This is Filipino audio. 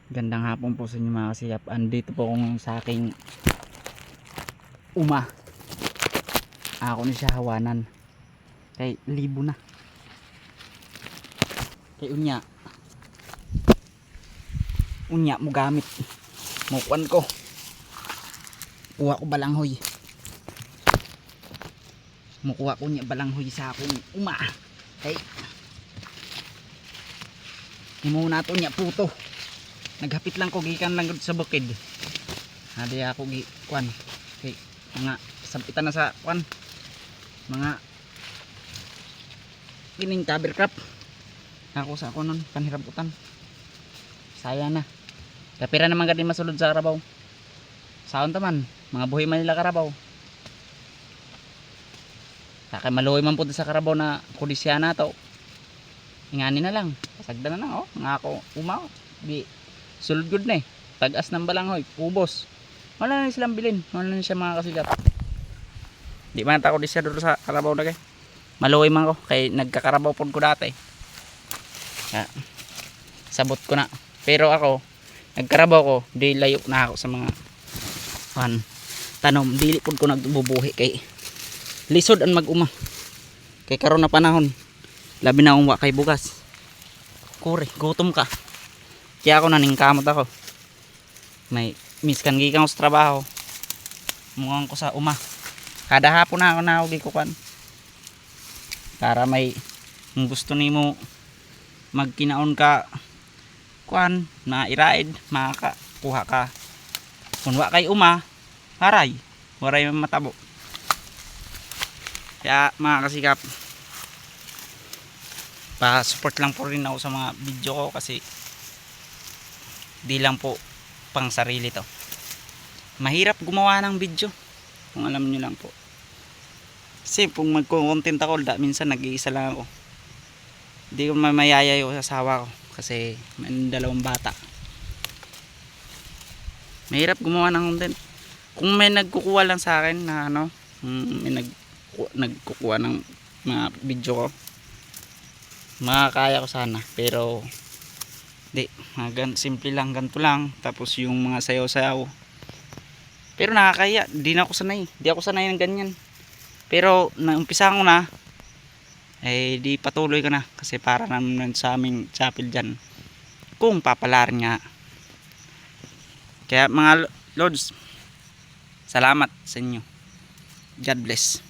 Gandang hapon po sa inyo mga kasiyap. Andito po akong sa aking uma. Ako ni siya hawanan. Kay libo na. Kay unya. Unya mo gamit. Mukuan ko. Kuha ko balanghoy. Mukuha ko niya balanghoy sa akong uma. Kay imo na to niya puto. Naghapit lang ko gikan lang sa bukid. Hadi ako gi kwan. Kay mga sampitan na sa kwan. Mga kining cover crop. Ako sa ako nun panhirabutan. Saya na. Kapira naman gadi masulod sa karabaw. Saon taman, mga buhay man nila karabaw. Kay maluoy man pud sa karabaw na kudisya na to. Ingani na lang. Pasagdan na lang oh. Nga ako umaw. Di sulod good na eh. Tagas ng balanghoy, ubos. Wala na silang bilin. Wala na siya mga kasigap. Di man tako di siya doon sa karabaw na kay. Maluoy man ko kay nagkakarabaw pod ko dati. Ya, sabot ko na. Pero ako nagkarabaw ko, di layo na ako sa mga tanom. Dili pod ko nagbubuhi kay lisod ang mag-uma. Kay karon na panahon. Labi na akong wa kay bugas. Kure, gutom ka. Kaya ako naningkamot ako. May miskan gikan ko sa trabaho. Mukhang ko sa uma. Kada hapon na ako gikukan. Para may gusto nimo magkinaon ka kuan na iraid makakuha ka. Kung wa kay uma, haray. Waray matabo. Kaya mga kasikap, pa-support lang po rin ako sa mga video ko kasi di lang po pang sarili to. Mahirap gumawa ng video kung alam nyo lang po. Kasi kung magko-content ako, minsan nag-iisa lang ako. Hindi ko mayayayo sa asawa ko kasi may dalawang bata. Mahirap gumawa ng content. Kung may nagkukuha lang sa akin na ano, may nagkukuha ng mga video ko, makakaya ko sana. Pero di, simple lang, ganito lang. Tapos yung mga sayaw-sayaw, pero nakakaya, di na ako sanay. Di ako sanay ng ganyan. Pero naumpisa ko na, eh di patuloy ko na. Kasi para naman sa aming chapel dyan, kung papalarin nga. Kaya mga Lords, salamat sa inyo. God bless.